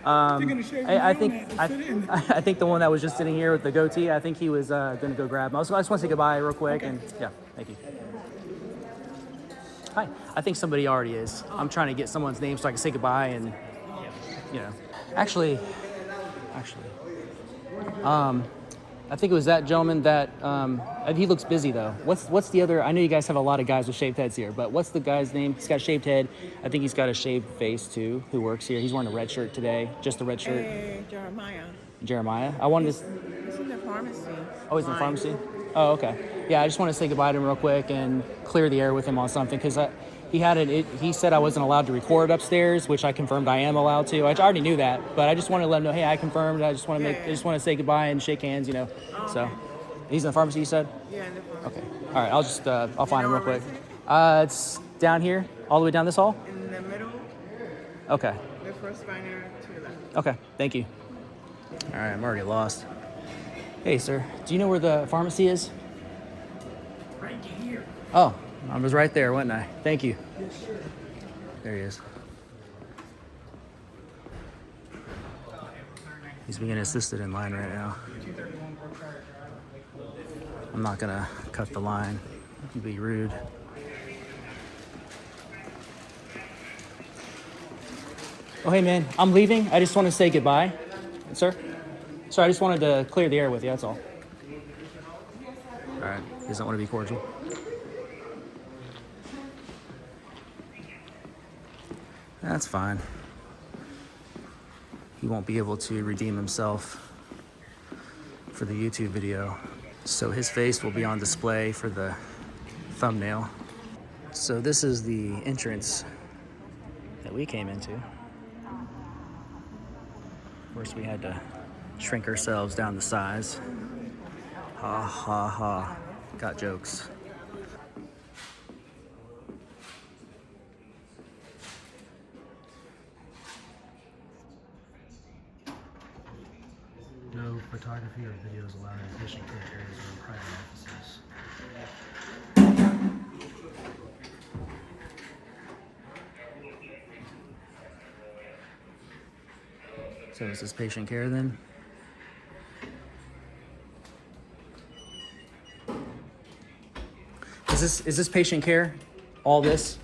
I think the one that was just sitting here with the goatee, I think he was going to go grab him. I just want to say goodbye real quick. Okay. And yeah, thank you. Hi. I think somebody already is. I'm trying to get someone's name so I can say goodbye and, Actually, I think it was that gentleman that, he looks busy though. What's the other, I know you guys have a lot of guys with shaved heads here, but what's the guy's name? He's got a shaved head. I think he's got a shaved face too, who works here. He's wearing a red shirt today, just a red shirt. Jeremiah. I wanted to. He's in the pharmacy. Oh, he's in the pharmacy? Oh, okay. Yeah, I just want to say goodbye to him real quick and clear the air with him on something, because he said I wasn't allowed to record upstairs, which I confirmed I am allowed to. I already knew that, but I just wanted to let him know, hey, I confirmed. I just want to say goodbye and shake hands, Okay. So, he's in the pharmacy, you said? Yeah, in the pharmacy. Okay. All right. I'll find him real quick. It's down here, all the way down this hall. In the middle. Okay. The first banner to the left. Okay. Thank you. All right. I'm already lost. Hey, sir. Do you know where the pharmacy is? Right here. Oh. I was right there, wasn't I? Thank you. Yes, sir. There he is. He's being assisted in line right now. I'm not gonna cut the line. It'd be rude. Oh, hey man, I'm leaving. I just want to say goodbye. Sir? Sir, I just wanted to clear the air with you, that's all. All right, he doesn't want to be cordial. That's fine. He won't be able to redeem himself for the YouTube video. So his face will be on display for the thumbnail. So this is the entrance that we came into. Of course, we had to shrink ourselves down to size. Ha ha ha. Got jokes. No photography or videos allowed in patient care areas or in private offices. So is this patient care then? Is this patient care? All this?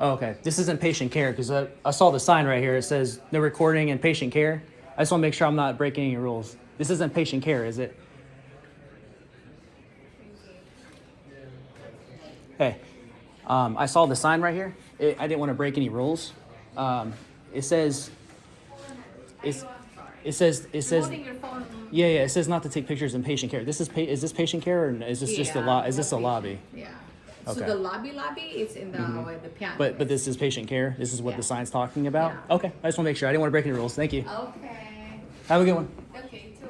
Oh, okay. This isn't patient care because I saw the sign right here. It says no recording and patient care. I just want to make sure I'm not breaking any rules. This isn't patient care, is it? Hey, I saw the sign right here. I didn't want to break any rules. It says. It says. Yeah. It says not to take pictures in patient care. Is this patient care or is this just a Is this a lobby? Yeah. Okay. So the lobby is in the the piano. But this is patient care. This is what the sign's talking about. Yeah. Okay. I just want to make sure. I didn't want to break any rules. Thank you. Okay. Have a good one. Okay, too.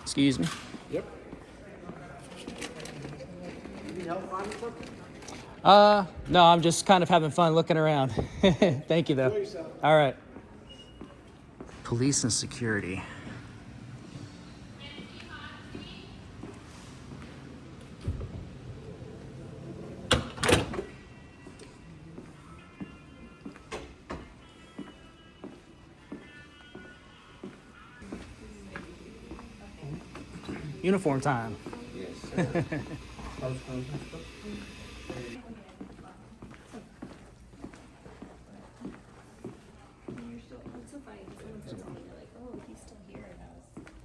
Excuse me. Yep. You need help finding something? No, I'm just kind of having fun looking around. Thank you, though. Enjoy yourself. All right. Police and security. Uniform time. Yes.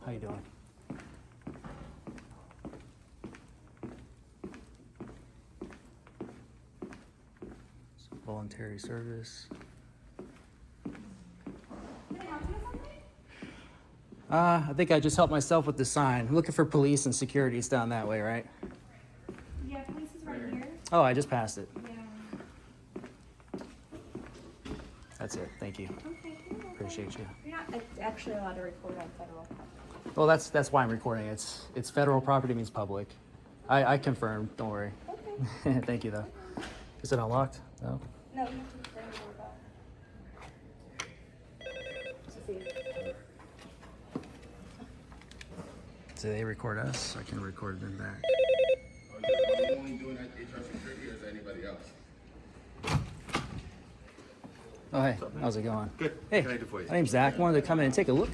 How you doing? Voluntary service. I think I just helped myself with the sign. I'm looking for police and security. It's down that way, right? Yeah, police is right here. Oh, I just passed it. Yeah. That's it. Thank you. Okay. Appreciate you. You're not actually allowed to record on federal property. Well, that's why I'm recording. It's federal property means public. I confirmed. Don't worry. Okay. Thank you, though. Is it unlocked? No. No, you have to bring the door back. Do they record us? I can record them back. Are you only doing that HR security or is there anybody else? Oh, hey. How's it going? Good. Hey. What can I do for you? My name's Zach. Wanted to come in and take a look.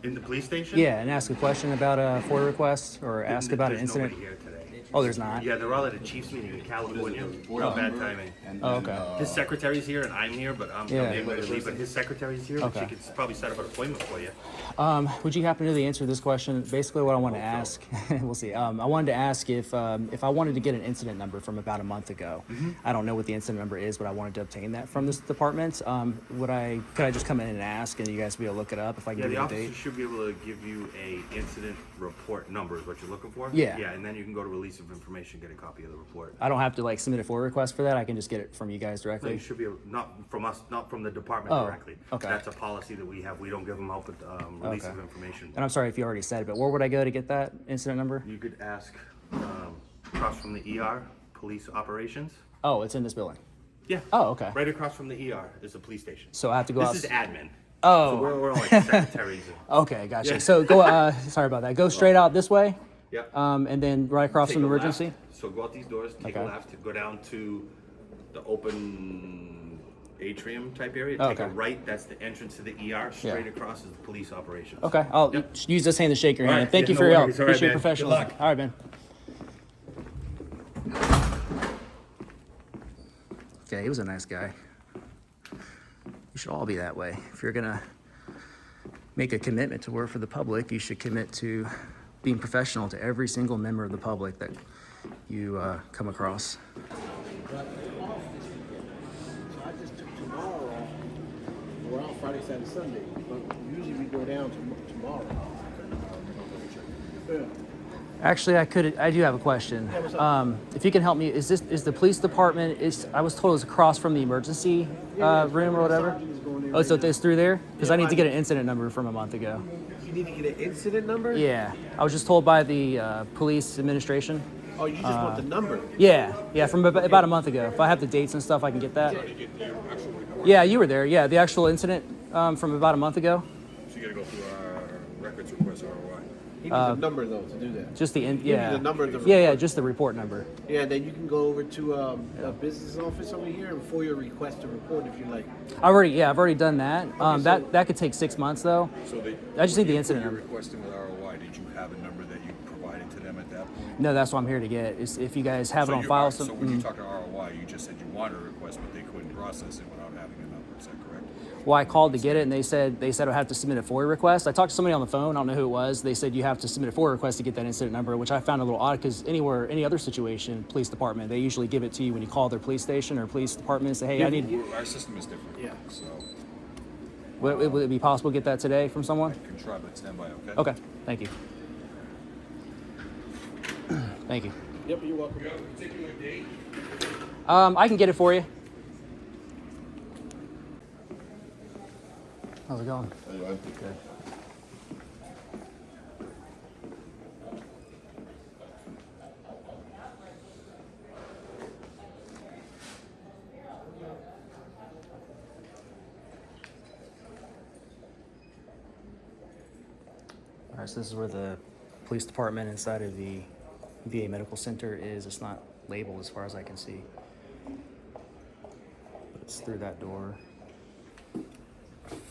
In the police station? Yeah, and ask a question about a FOIA request or ask about an There's incident. nobody here today. Oh, there's not? Yeah, they're all at a Chiefs meeting in California. Real bad timing. Oh, okay. His secretary's here and I'm here, but I'm able to leave. But his secretary's here, but Okay. she could probably set up an appointment for you. Would you happen to know the answer to this question? Basically, what I want to ask, we'll see. I wanted to ask if I wanted to get an incident number from about a month ago. I don't know what the incident number is, but I wanted to obtain that from this department. Could I just come in and ask, and you guys be able to look it up if I can Yeah, give the you a officer date? should be able to give you a incident report number is what you're looking for? Yeah. Yeah, and then you can go to release of information, get a copy of the report. I don't have to submit a FOIA request for that. I can just get it from you guys No, directly. you should be able, not from us, not from the department Oh, directly. okay. That's a policy that we have. We don't give them help with release Okay. of information. And I'm sorry if you already said it, but where would I go to get that incident number? You could ask across from the ER, police operations. Oh, it's in this building. Yeah. Oh, okay. Right across from the ER is the police station. So I have to go out. This is admin. Oh. So we're like secretaries. Okay, gotcha. Yeah. So go. Sorry about that. Go straight out this way. Yep. And then right across Take from a emergency. left. So go out these doors, take a Okay. left, go down to the open atrium type area. Oh, Take a okay. right, that's the entrance to the ER. Straight across is the police operations. Okay, I'll use this hand to shake your All hand. right, Thank yeah, you for no your help. worries. All right, Appreciate your man. Good professionalism. luck. All right, Ben. Okay, he was a nice guy. You should all be that way. If you're gonna make a commitment to work for the public, you should commit to being professional to every single member of the public that you come across. So I just took tomorrow off. We're out Friday, Saturday, Sunday, but usually we go down tomorrow. Yeah. Actually, I do have a question. If you can help me, is the police department? I was told it was across from the emergency room or whatever. Oh, so it's through there? Because I need to get an incident number from a month ago. You need to get an incident number? Yeah, I was just told by the police administration. Oh, you just want the number? Yeah, from about a month ago. If I have the dates and stuff, I can get that. Yeah, you were there. Yeah, the actual incident from about a month ago. So you gotta go through our records request ROI. You need the number though to do that. Just the You need yeah. the number of the Yeah, report. just the report number. Yeah, then you can go over to a business office over here and FOIA request a report if you like. I've already done that. That could take 6 months though. So I just need the incident You're number. requesting with ROI. Did you have a number that you provided to them at that point? No, that's what I'm here to get. Is if you guys have it on you- file. So when you talk to ROI, you just said you wanted a request, but they couldn't process it without having a number. Is that correct? Well, I called to get it, and they said I have to submit a FOIA request. I talked to somebody on the phone. I don't know who it was. They said you have to submit a FOIA request to get that incident number, which I found a little odd because any other situation, police department, they usually give it to you when you call their police station or police department and say, hey, I need. Our system is different. Yeah. So Would it be possible to get that today from someone? I can try, but stand by, okay? Okay, thank you. Thank you. Yep, you're welcome. I can get it for you. How's it going? Good. All right, so this is where the police department inside of the VA Medical Center is. It's not labeled as far as I can see. But it's through that door.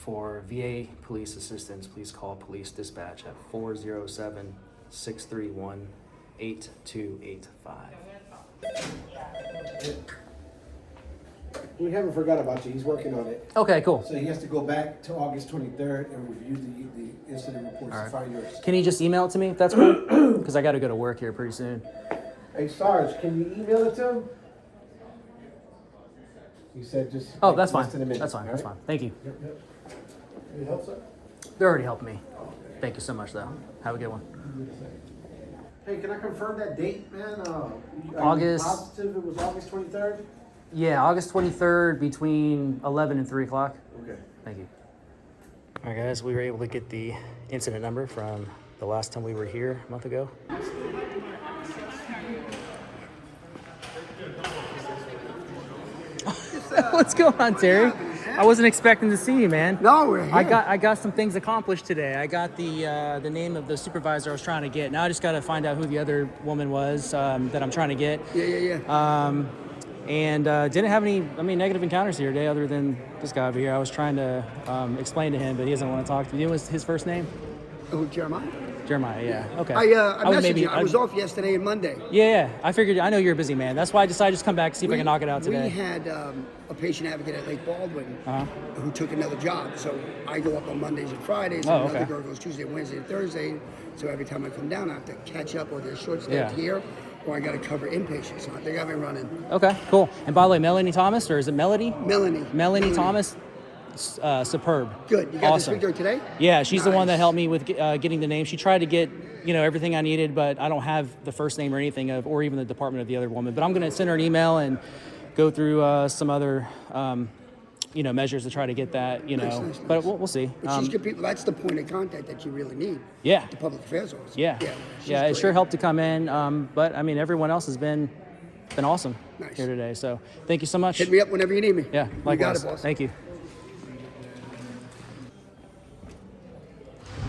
For VA police assistance, please call police dispatch at 407-631-8285. We haven't forgot about you. He's working on it. Okay, cool. So he has to go back to August 23rd and review the incident reports All to right. find yours. Can you just email it to me if that's cool? Because I got to go to work here pretty soon. Hey, Sarge, can you email it to him? He said just. Oh, that's fine. less than a minute, That's fine. all That's right? fine. Thank you. Yep, yep. Any help, sir? They're already helping me. Thank you so much, though. Have a good one. Hey, can I confirm that date, man? Are you August- positive it was August 23rd? Yeah, August 23rd between 11 and 3 o'clock. Okay. Thank you. All right, guys, we were able to get the incident number from the last time we were here a month ago. What's going on, Terry? I wasn't expecting to see you, man. No, we're here. I got some things accomplished today. I got the name of the supervisor I was trying to get. Now I just got to find out who the other woman was that I'm trying to get. Yeah. And didn't have any, negative encounters here today other than this guy over here. I was trying to explain to him, but he doesn't want to talk to me. You know his first name? Oh, Jeremiah? Jeremiah, yeah. Okay. I would messaged you. I was off yesterday and Monday. Yeah. I figured, I know you're a busy man. That's why I decided to just come back and see if I can knock it out today. We had a patient advocate at Lake Baldwin who took another job. So I go up on Mondays and Fridays, and another girl goes Tuesday, Wednesday, and Thursday. So every time I come down, I have to catch up, or they're short-staffed here, or I got to cover inpatients. So I think I've been running. Okay, cool. And by the way, Melanie Thomas, or is it Melody? Melanie Thomas, superb. Good. You got awesome. to speak to her today? Yeah, she's the one that helped me with getting the name. She tried to get everything I needed, but I don't have the first name or anything of, or even the department of the other woman. But I'm going to send her an email and go through some other measures to try to get that. Nice. But we'll see. But she's good people. That's the point of contact that you really need. Yeah. The public affairs office. Yeah. She's It great. sure helped to come in. But everyone else has been awesome here today. So thank you so much. Hit me up whenever you need me. Yeah, likewise. You got it, boss. Thank you.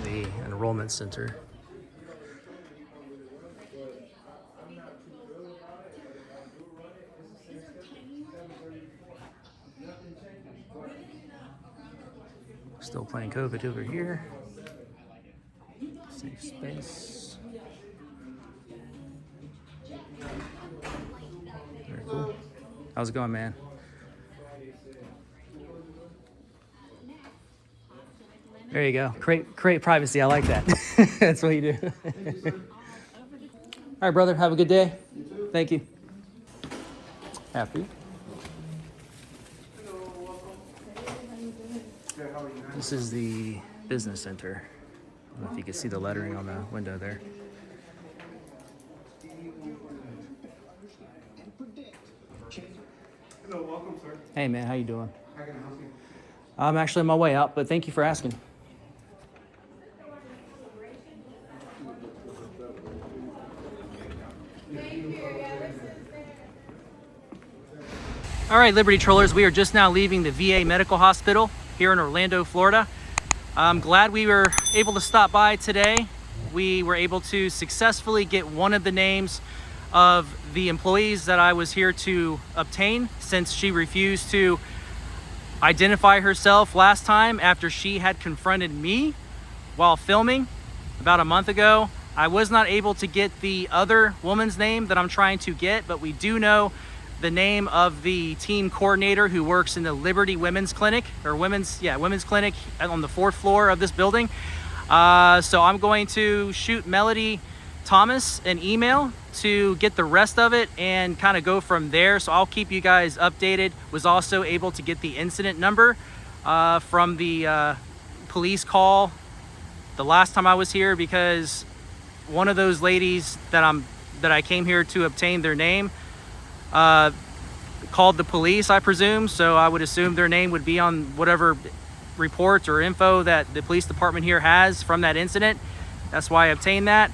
The enrollment center. Still playing COVID over here. Safe space. Very cool. How's it going, man? There you go. Create privacy. I like that. That's what you do. All right, brother. Have a good day. Thank you. Happy. This is the business center. I don't know if you can see the lettering on the window there. Hello, welcome, sir. Hey, man. How you doing? How can I help you? I'm actually on my way out, but thank you for asking. All right, Liberty Trollers, we are just now leaving the VA Medical Hospital here in Orlando, Florida. I'm glad we were able to stop by today we were able to successfully get one of the names of the employees that I was here to obtain, since she refused to identify herself last time after she had confronted me while filming about a month ago. I was not able to get the other woman's name that I'm trying to get, but we do know the name of the team coordinator who works in the Liberty Women's Clinic, or women's clinic on the 4th floor of this building. So I'm going to shoot Melody Thomas an email to get the rest of it and kind of go from there. So I'll keep you guys updated. Was also able to get the incident number from the police call the last time I was here, because one of those ladies that I came here to obtain their name called the police, I presume. So I would assume their name would be on whatever reports or info that the police department here has from that incident. That's why I obtained that.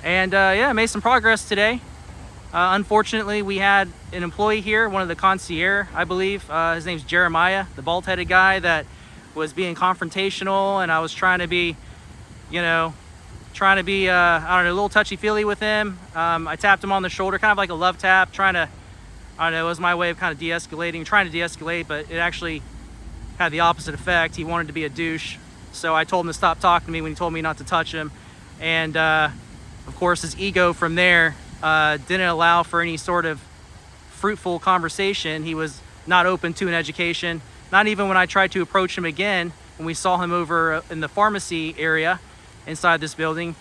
And yeah, I made some progress today. Unfortunately, we had an employee here, one of the concierge, I believe. His name's Jeremiah, the bald-headed guy that was being confrontational, and I was trying to be, I don't know, a little touchy-feely with him. I tapped him on the shoulder, kind of like a love tap, trying to, I don't know, it was my way of kind of de-escalating, trying to de-escalate, but it actually had the opposite effect. He wanted to be a douche. So I told him to stop talking to me when he told me not to touch him. And of course, his ego from there didn't allow for any sort of fruitful conversation. He was not open to an education. Not even when I tried to approach him again, when we saw him over in the pharmacy area inside this building.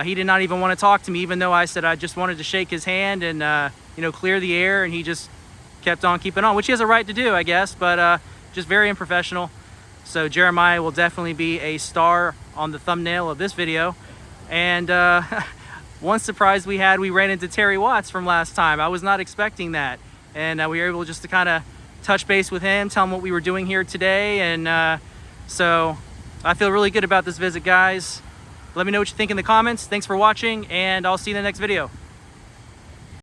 He did not even want to talk to me, even though I said I just wanted to shake his hand and clear the air, and he just kept on keeping on, which he has a right to do, I guess, but just very unprofessional. So Jeremiah will definitely be a star on the thumbnail of this video. And one surprise we ran into Terry Watts from last time. I was not expecting that, and we were able just to kind of touch base with him, tell him what we were doing here today. And so I feel really good about this visit, guys. Let me know what you think in the comments. Thanks for watching, and I'll see you in the next video.